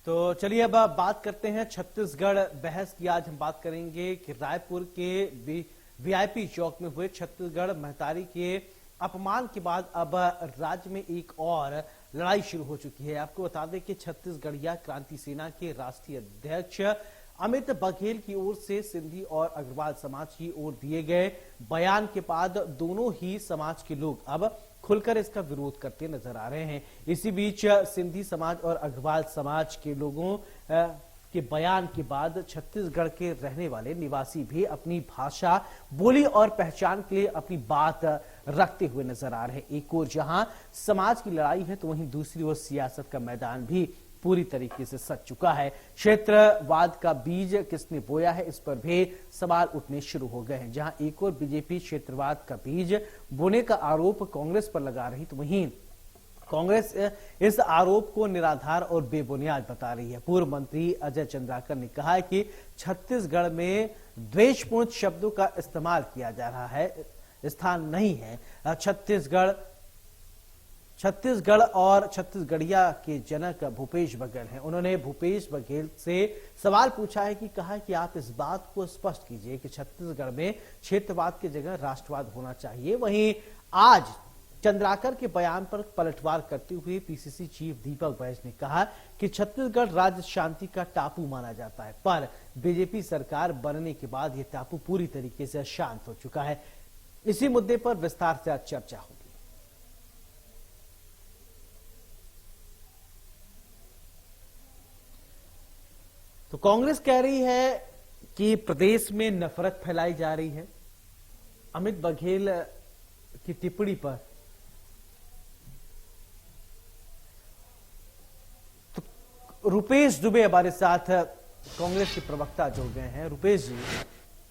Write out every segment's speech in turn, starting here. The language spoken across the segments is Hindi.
तो चलिए अब बात करते हैं छत्तीसगढ़ बहस की। आज हम बात करेंगे कि रायपुर के वीआईपी चौक में हुए छत्तीसगढ़ महतारी के अपमान के बाद अब राज्य में एक और लड़ाई शुरू हो चुकी है। आपको बता दें कि छत्तीसगढ़िया क्रांति सेना के राष्ट्रीय अध्यक्ष अमित बघेल की ओर से सिंधी और अग्रवाल समाज की ओर दिए गए बयान के बाद दोनों ही समाज के लोग अब खुलकर इसका विरोध करते नजर आ रहे हैं। इसी बीच सिंधी समाज और अग्रवाल समाज के लोगों के बयान के बाद छत्तीसगढ़ के रहने वाले निवासी भी अपनी भाषा, बोली और पहचान के लिए अपनी बात रखते हुए नजर आ रहे हैं। एक ओर जहां समाज की लड़ाई है तो वहीं दूसरी ओर सियासत का मैदान भी पूरी तरीके से सज चुका है। क्षेत्रवाद का बीज किसने बोया है, इस पर भी सवाल उठने शुरू हो गए हैं। जहां एक और बीजेपी क्षेत्रवाद का बीज बोने का आरोप कांग्रेस पर लगा रही, तो वहीं कांग्रेस इस आरोप को निराधार और बेबुनियाद बता रही है। पूर्व मंत्री अजय चंद्राकर ने कहा है कि छत्तीसगढ़ में द्वेषपूर्ण शब्दों का इस्तेमाल किया जा रहा है, स्थान नहीं है। छत्तीसगढ़ और छत्तीसगढ़िया के जनक भूपेश बघेल हैं। उन्होंने भूपेश बघेल से सवाल पूछा है कि कहा कि आप इस बात को स्पष्ट कीजिए कि छत्तीसगढ़ में क्षेत्रवाद की जगह राष्ट्रवाद होना चाहिए। वहीं आज चंद्राकर के बयान पर पलटवार करते हुए पीसीसी चीफ दीपक बैज ने कहा कि छत्तीसगढ़ राज्य शांति का टापू माना जाता है, पर बीजेपी सरकार बनने के बाद यह टापू पूरी तरीके से शांत हो चुका है। इसी मुद्दे पर विस्तार से आज चर्चा होगी। तो कांग्रेस कह रही है कि प्रदेश में नफरत फैलाई जा रही है। अमित बघेल की टिप्पणी पर तो रुपेश दुबे हमारे साथ कांग्रेस के प्रवक्ता जुड़ गए हैं। रुपेश जी,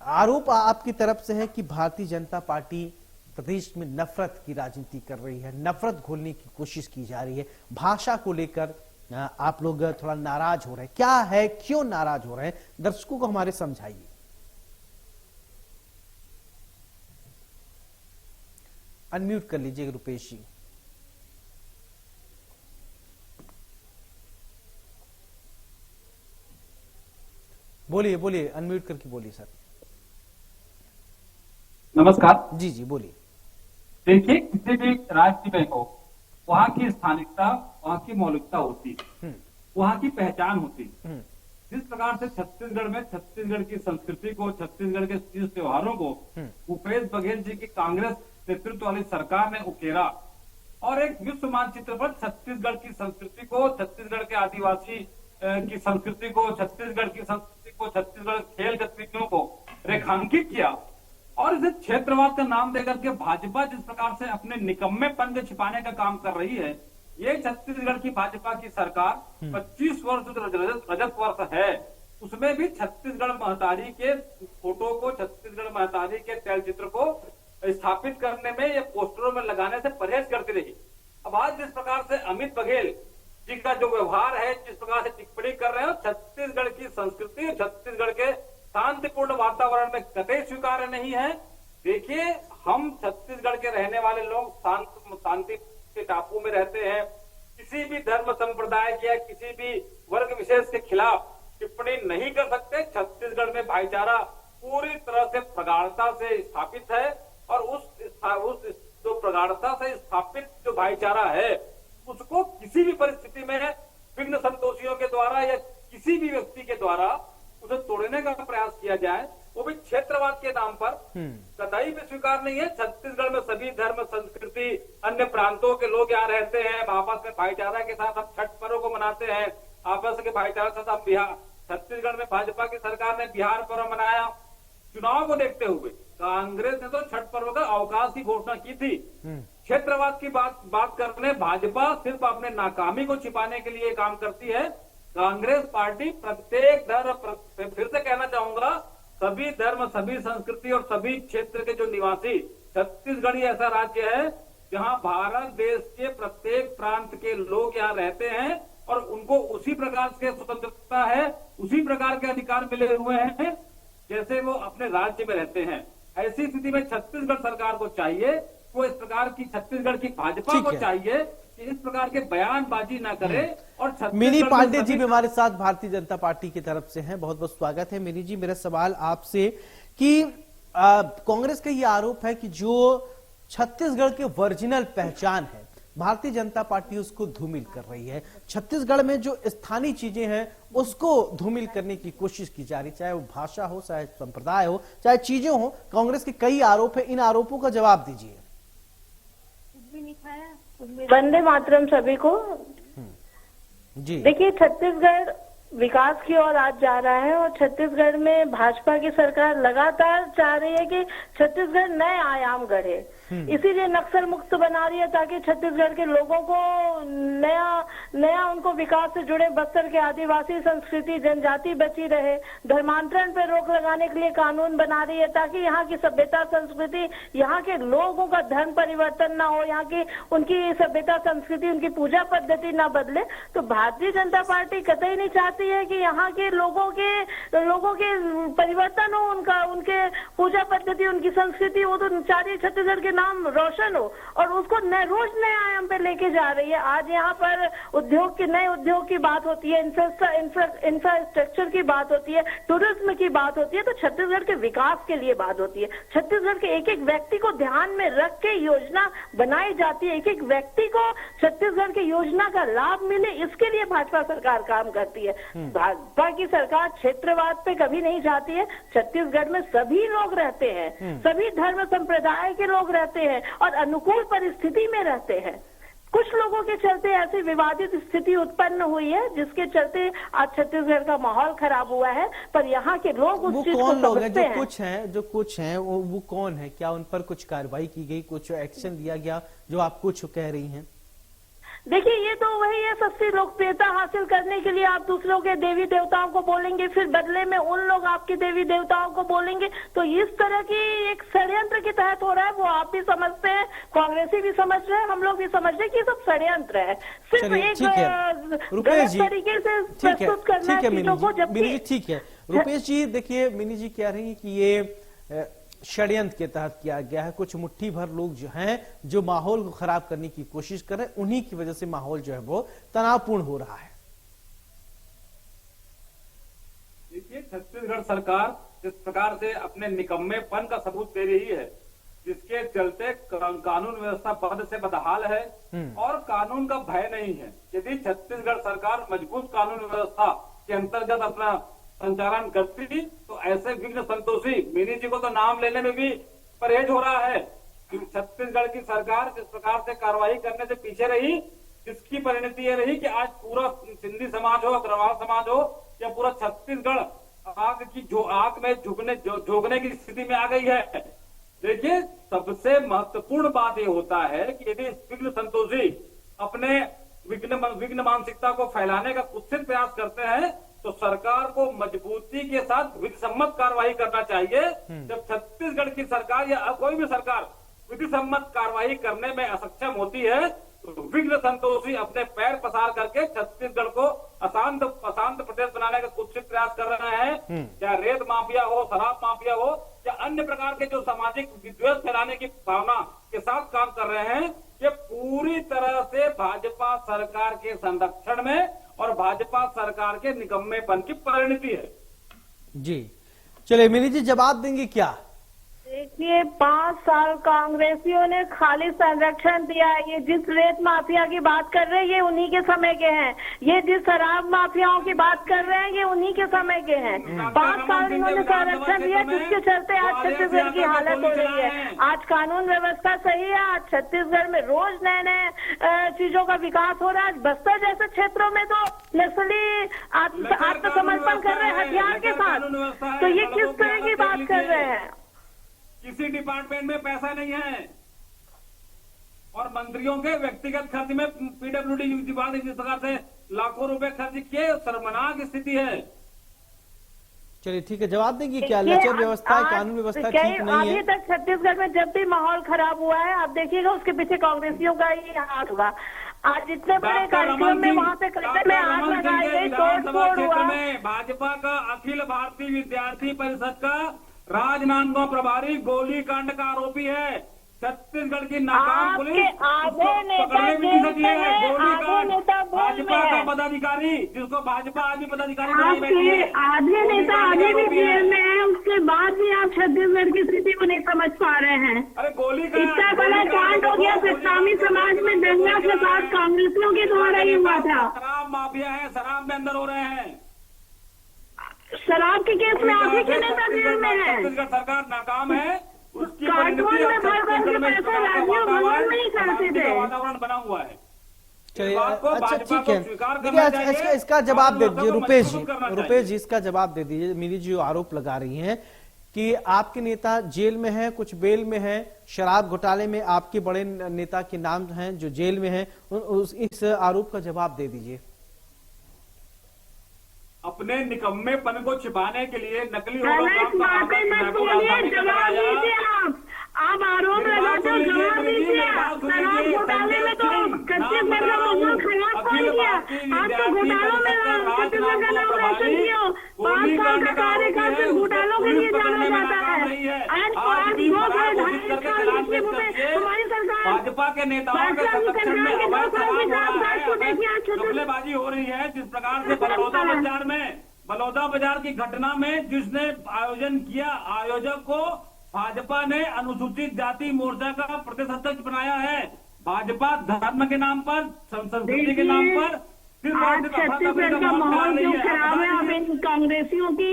आरोप आपकी तरफ से है कि भारतीय जनता पार्टी प्रदेश में नफरत की राजनीति कर रही है, नफरत घोलने की कोशिश की जा रही है। भाषा को लेकर आप लोग थोड़ा नाराज हो रहे हैं, क्या है, क्यों नाराज हो रहे हैं, दर्शकों को हमारे समझाइए। अनम्यूट कर लीजिए रुपेश जी। बोलिए बोलिए, अनम्यूट करके बोलिए सर। नमस्कार। जी जी बोलिए। देखिए, किसी भी राज्य में हो वहाँ की स्थानिकता, वहाँ की मौलिकता होती है, वहाँ की पहचान होती है। जिस प्रकार से छत्तीसगढ़ में छत्तीसगढ़ की संस्कृति को, छत्तीसगढ़ के तीज त्योहारों को भूपेश बघेल जी की कांग्रेस नेतृत्व वाली सरकार ने उकेरा और एक विश्व मानचित्र पर छत्तीसगढ़ की संस्कृति को, छत्तीसगढ़ के आदिवासी की संस्कृति को, छत्तीसगढ़ की संस्कृति को, छत्तीसगढ़ खेल गतिविधियों को रेखांकित किया और इसे क्षेत्रवाद का नाम देकर के भाजपा जिस प्रकार से अपने निकम्मेपन को छिपाने का काम कर रही है, ये छत्तीसगढ़ की भाजपा की सरकार 25 वर्ष रजत वर्ष है, उसमें भी छत्तीसगढ़ महतारी के फोटो को, छत्तीसगढ़ महतारी के तैलचित्र को स्थापित करने में या पोस्टरों में लगाने से परहेज करती रही। अब आज जिस प्रकार से अमित बघेल जी का जो व्यवहार है, जिस प्रकार से टिप्पणी कर रहे हैं, छत्तीसगढ़ की संस्कृति, छत्तीसगढ़ के शांतिपूर्ण वातावरण में कतई स्वीकार्य नहीं है। देखिए, हम छत्तीसगढ़ के रहने वाले लोग शांति के टापू में रहते हैं। किसी भी धर्म संप्रदाय के या किसी भी वर्ग विशेष के खिलाफ टिप्पणी नहीं कर सकते। छत्तीसगढ़ में भाईचारा पूरी तरह से प्रगाढ़ता से स्थापित है और उस जो प्रगाढ़ता से स्थापित जो भाईचारा है, उसको किसी भी परिस्थिति में विघ्न संतोषियों के द्वारा या किसी भी व्यक्ति के द्वारा उसे तोड़ने का प्रयास किया जाए, वो भी क्षेत्रवाद के नाम पर, कतई भी स्वीकार नहीं है। छत्तीसगढ़ में सभी धर्म, संस्कृति, अन्य प्रांतों के लोग यहाँ रहते हैं। आपस में भाईचारा के साथ हम छठ पर्व को मनाते हैं, आपस के भाईचारा के साथ हम बिहार, छत्तीसगढ़ में भाजपा की सरकार ने बिहार पर्व मनाया। चुनाव को देखते हुए कांग्रेस ने तो छठ पर्व का अवकाश की घोषणा की थी। क्षेत्रवाद की बात करने भाजपा सिर्फ अपने नाकामी को छिपाने के लिए काम करती है। कांग्रेस पार्टी प्रत्येक धर्म, फिर से कहना चाहूंगा, सभी धर्म, सभी संस्कृति और सभी क्षेत्र के जो निवासी, छत्तीसगढ़ ही ऐसा राज्य है जहां भारत देश के प्रत्येक प्रांत के लोग यहाँ रहते हैं और उनको उसी प्रकार से स्वतंत्रता है, उसी प्रकार के अधिकार मिले हुए हैं जैसे वो अपने राज्य में रहते हैं। ऐसी स्थिति में छत्तीसगढ़ सरकार को चाहिए, वो इस प्रकार की, छत्तीसगढ़ की भाजपा को चाहिए कि इस प्रकार के बयानबाजी ना करे। और मिनी पांडे जी भी हमारे साथ भारतीय जनता पार्टी की तरफ से हैं, बहुत बहुत स्वागत है मिनी जी। मेरा सवाल आपसे कि कांग्रेस का ये आरोप है कि जो छत्तीसगढ़ के ओरिजिनल पहचान है, भारतीय जनता पार्टी उसको धूमिल कर रही है। छत्तीसगढ़ में जो स्थानीय चीजें हैं उसको धूमिल करने की कोशिश की जा रही, चाहे वो भाषा हो, चाहे संप्रदाय हो, चाहे चीजें हो। कांग्रेस के कई आरोप है, इन आरोपों का जवाब दीजिए। वंदे मातरम सभी को। जी देखिए, छत्तीसगढ़ विकास की ओर आज जा रहा है और छत्तीसगढ़ में भाजपा की सरकार लगातार चाह रही है कि छत्तीसगढ़ नए आयाम गढ़े, इसीलिए नक्सल मुक्त बना रही है ताकि छत्तीसगढ़ के लोगों को नया उनको विकास से जुड़े बस्तर के आदिवासी संस्कृति जनजाति बची रहे। धर्मांतरण पर रोक लगाने के लिए कानून बना रही है ताकि यहाँ की सभ्यता संस्कृति, यहाँ के लोगों का धर्म परिवर्तन ना हो, यहाँ की उनकी सभ्यता संस्कृति, उनकी पूजा पद्धति ना बदले। तो भारतीय जनता पार्टी कतई नहीं चाहती है कि यहाँ के लोगों के परिवर्तन हो, उनके पूजा पद्धति, उनकी संस्कृति, वो तो चाहती है छत्तीसगढ़ के नाम रोशन हो और उसको रोज नए आयाम पे लेके जा रही है। आज यहाँ पर नए उद्योग की बात होती है, इंफ्रास्ट्रक्चर की बात होती है, टूरिज्म की बात होती है, तो छत्तीसगढ़ के विकास के लिए बात होती है। छत्तीसगढ़ के एक एक व्यक्ति को ध्यान में रख के योजना बनाई जाती है, एक एक व्यक्ति को छत्तीसगढ़ की योजना का लाभ मिले, इसके लिए भाजपा सरकार काम करती है। भाजपा की सरकार क्षेत्रवाद पे कभी नहीं जाती है। छत्तीसगढ़ में सभी लोग रहते हैं, सभी धर्म संप्रदाय के लोग रहते हैं और अनुकूल परिस्थिति में रहते हैं। कुछ लोगों के चलते ऐसी विवादित स्थिति उत्पन्न हुई है जिसके चलते आज छत्तीसगढ़ का माहौल खराब हुआ है, पर यहाँ के लोग उस चीज को समझते हैं। जो कुछ हैं वो कौन है? क्या उन पर कुछ कार्रवाई की गई, कुछ एक्शन लिया गया जो आप कुछ कह रही हैं? देखिए, ये तो वही है, सस्ती लोकप्रियता हासिल करने के लिए आप दूसरों के देवी देवताओं को बोलेंगे, फिर बदले में उन लोग आपके देवी देवताओं को बोलेंगे। तो इस तरह की एक षड्यंत्र के तहत हो रहा है, वो आप भी समझते हैं, कांग्रेसी भी समझ रहे हैं, हम लोग भी समझ रहे हैं कि सब षड्यंत्र है, सिर्फ एक गलत तरीके से प्रस्तुत करना है चीजों को। जबकि ठीक है रुपेश जी, देखिए मिनी जी कह रही है कि ये षड्यंत्र के तहत किया गया है। कुछ मुट्ठी भर लोग जो हैं जो माहौल को खराब करने की कोशिश कर रहे हैं, उन्हीं की वजह से माहौल जो है वो तनावपूर्ण हो रहा है। देखिए, छत्तीसगढ़ सरकार जिस प्रकार से अपने निकम्मेपन का सबूत दे रही है, जिसके चलते कानून व्यवस्था पद से बदहाल है और कानून का भय नहीं है। यदि छत्तीसगढ़ सरकार मजबूत कानून व्यवस्था के अंतर्गत अपना संचालन करती तो ऐसे विघ्न संतोषी मिनी जी को तो नाम लेने में भी परहेज हो रहा है। छत्तीसगढ़ की सरकार जिस प्रकार से कार्रवाई करने से पीछे रही, इसकी परिणति ये रही कि आज पूरा सिंधी समाज हो, अग्रवाल समाज हो या पूरा छत्तीसगढ़ आग में झुकने की स्थिति में आ गई है। देखिए, सबसे महत्वपूर्ण बात ये होता है कि यदि विघ्न संतोषी अपने विघ्न मानसिकता को फैलाने का कुत्सित प्रयास करते हैं तो सरकार को मजबूती के साथ विधि सम्मत कार्रवाई करना चाहिए। जब छत्तीसगढ़ की सरकार या कोई भी सरकार विधि सम्मत कार्रवाई करने में असक्षम होती है तो विघ्न संतोषी अपने पैर पसार करके छत्तीसगढ़ को अशांत प्रदेश बनाने का कुत्सित प्रयास कर रहे हैं। या रेत माफिया हो, शराब माफिया हो या अन्य प्रकार के जो सामाजिक विद्वेष फैलाने की भावना के साथ काम कर रहे हैं, ये पूरी तरह से भाजपा सरकार के संरक्षण में और भाजपा सरकार के निकम्मेपन की परिणति है। जी चलिए मिनी जी, जवाब देंगे क्या? देखिए, 5 साल कांग्रेसियों ने खाली संरक्षण दिया है। ये जिस रेत माफिया की बात कर रहे हैं ये उन्हीं के समय के हैं, ये जिस शराब माफियाओं की बात कर रहे हैं ये उन्हीं के समय के हैं। 5 साल इन्होंने संरक्षण दिया जिसके चलते आज छत्तीसगढ़ की हालत हो रही है। आज कानून व्यवस्था सही है, आज छत्तीसगढ़ में रोज नए नए चीजों का विकास हो रहा है। आज बस्तर जैसे क्षेत्रों में तो नक्सली आत्मसमर्पण कर रहे हैं हथियार के साथ, तो ये किस तरह की बात कर रहे हैं? किसी डिपार्टमेंट में पैसा नहीं है और मंत्रियों के व्यक्तिगत खर्च में पीडब्ल्यूडी विभाग ने जिस प्रकार से लाखों रुपए खर्च किए, शर्मनाक स्थिति है। चलिए ठीक है, जवाब देंगे क्या? लचर व्यवस्था, कानून व्यवस्था ठीक नहीं है। अभी तक छत्तीसगढ़ में जब भी माहौल खराब हुआ है आप देखिएगा उसके पीछे कांग्रेसियों का ही हाथ हुआ। आज इतने बड़े कार्यक्रम में वहाँ पे कलेक्टर में आग लगाई गई, तोड़ हुआ। भाजपा का अखिल भारतीय विद्यार्थी परिषद का राजनांदगांव प्रभारी गोलीकांड का आरोपी है। छत्तीसगढ़ की नाकाम पुलिस आपके आधे नेता पकड़ने भी नहीं सकी है। आधे नेता भाजपा का पदाधिकारी, जिसको भाजपा आज भी पदाधिकारी बनाई बैठी है, आधे नेता आधे भी जेल में है, उसके बाद भी आप छत्तीसगढ़ की स्थिति को नहीं समझ पा रहे हैं। अरे गोली का इतना बड़ा कांड हो गया, इस्लामी समाज में दंगा के साथ कांग्रेसियों के द्वारा ही हुआ था। शराब माफिया है, शराब में अंदर हो रहे हैं। शराब के केस में आप ही के नेता जेल में है। छत्तीसगढ़ सरकार नाकाम है, उसकी कार्टून में भर भर के पैसे राज्यों भगवान नहीं करते थे। वातावरण बना हुआ है। चलिए, बात को अच्छा भाजपा ठीक को है, स्वीकार देखिए करना अच्छा, चाहिए। इसका जवाब दे दीजिए रुपेश जी। मजबूत करना रुपेश जी इसका जवाब दे दीजिए। मिनी जी जो आरोप लगा रही हैं कि आपके नेता जेल में हैं, कुछ बेल में हैं, शराब घोटाले में आपके बड़े नेता के नाम हैं जो जेल में हैं, इस आरोप का जवाब दे दीजिए। अपने निकम्मेपन को छिपाने के लिए नकली गलत बातें मत बोलिए, जवाब दीजिए आप आरोप लगाते हो, जवाब दीजिए। शराब घोटाले में तो छत्तीसगढ़ का माहौल खराब कर दिया। आप तो घोटालों में छत्तीसगढ़ का नाम रोशन किया। 5 साल का कार्यकाल से घोटालों के लिए जाना जाता है। आज 2 साल 2.5 साल हमारी सरकार भाजपा के नेताओं के संरक्षण में अवैध घपलेबाजी हो रही है। जिस प्रकार से बलौदा बाजार की घटना में जिसने आयोजन किया, आयोजक को भाजपा ने अनुसूचित जाति मोर्चा का प्रदेश अध्यक्ष बनाया है। भाजपा धर्म के नाम पर, संस्कृति के नाम पर आज छत्तीसगढ़ का माहौल जो खराब है, आप इन कांग्रेसियों की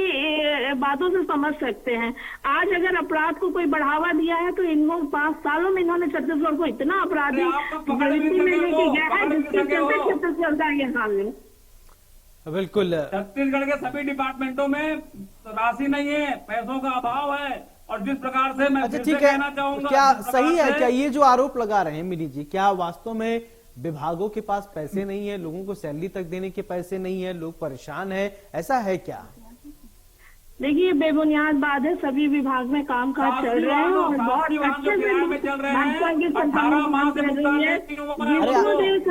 बातों से समझ सकते हैं। आज अगर अपराध को कोई बढ़ावा दिया है तो इनको 5 सालों में इन्होंने छत्तीसगढ़ को इतना अपराधी प्रवृत्ति में लेके गया है जिसके चलते छत्तीसगढ़ का ये हाल है। बिल्कुल, छत्तीसगढ़ के सभी डिपार्टमेंटों में राशि नहीं है, पैसों का अभाव है। और जिस प्रकार से मैं अच्छा फिर ठीक से है, कहना चाहूंगा, क्या जिस प्रकार सही है से- क्या ये जो आरोप लगा रहे हैं मिनी जी, क्या वास्तव में विभागों के पास पैसे नहीं है, लोगों को सैलरी तक देने के पैसे नहीं है, लोग परेशान है, ऐसा है क्या? देखिए बेबुनियाद बात है, सभी विभाग में कामकाज चल रहे हैं और बहुत अच्छे से भाजपा की सरकार काम कर रही है।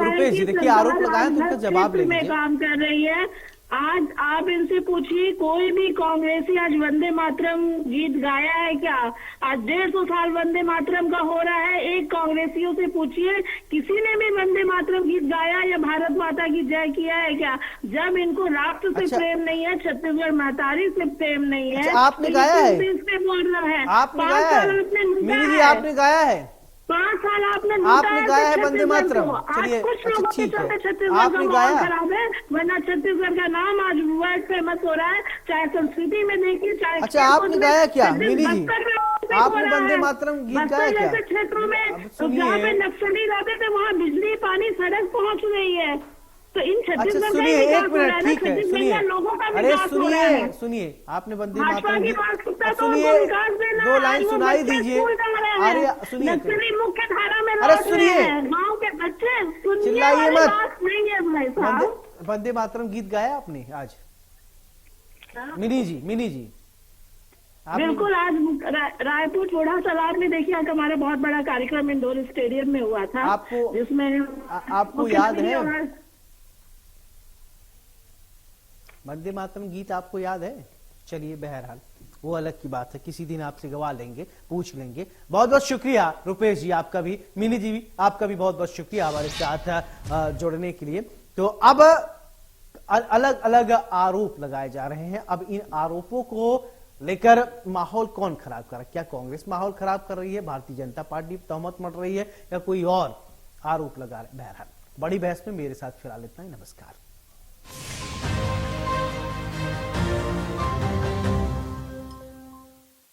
रुपेश जी देखिए आरोप लगाए तो उनका जवाब ले में लीजिए। काम कर रही है। आज आप इनसे पूछिए, कोई भी कांग्रेसी आज वंदे मातरम गीत गाया है क्या? आज 150 साल वंदे मातरम का हो रहा है, एक कांग्रेसियों से पूछिए किसी ने भी वंदे मातरम गीत गाया या भारत माता की जय किया है क्या? जब इनको राष्ट्र से अच्छा, प्रेम नहीं है, छत्तीसगढ़ महतारी से प्रेम नहीं है, अच्छा, आपने तो गाया है? किस पे बोल रहा है? आपने 5 गाया साल है आपने लूटा मिनी जी, है। आपने गाया है? 5 साल आपने गाया है वंदे मातरम? चलिए, कुछ अच्छा, लोगों के ठीक है। चलते छत्तीसगढ़ का आपने माहौल गाया? खराब है, वरना छत्तीसगढ़ का नाम आज वर्ल्ड फेमस हो रहा है। चाहे संस्कृति में देखिए, चाहे अच्छा, आपने गाया क्या मिनी जी? आपने आपने वंदे मातरम गीत गाया क्या? जैसे क्षेत्रों में अब सुनिए। जहाँ पे नक्सली रहते थे वहाँ बिजली पानी सड़क पहुँच रही है। तो इन अच्छा छत्तीसगढ़ का सुनिए, विकास एक हो रहा मिनट, है ना, ठीक है, छत्तीसगढ़ सुनिए। का लोगों का अरे विकास हो रहा है। सुनिए, आपने वंदे भाजपा मातरम की गीत, मानसिकता अब तो सुनिए, उनको विकास देना 2 है, लाइन वो सुनाई बच्चे दीजिए। स्कूल जा रहे अरे हैं, सुनिए, नक्सली मुख्य धारा में अरे लौट रहे सुनिए। हैं, गाँव के बच्चे सुनिए चिल्लाइए वाली मत। बात नहीं है भाई साहब। वंदे मातरम गीत गाया आपने आज? मिनी जी आपने- बिल्कुल, आज रायपुर चोड़ा तालाब में देखिए आज हमारा बहुत बड़ा कार्यक्रम इंडोर स्टेडियम में हुआ था, जिसमें आपको याद है वंदे मातरम गीत आपको याद है? चलिए बहरहाल वो अलग की बात है, किसी दिन आपसे गवा लेंगे, पूछ लेंगे। बहुत बहुत शुक्रिया रुपेश जी आपका भी, मिनी जी भी आपका भी बहुत बहुत शुक्रिया हमारे साथ जुड़ने के लिए। तो अब अलग अलग आरोप लगाए जा रहे हैं। अब इन आरोपों को लेकर माहौल कौन खराब कर रहा है? क्या कांग्रेस माहौल खराब कर रही है, भारतीय जनता पार्टी तहमत मढ़ रही है, या कोई और आरोप लगा रहे? बहरहाल बड़ी बहस में मेरे साथ फिलहाल इतना ही। नमस्कार।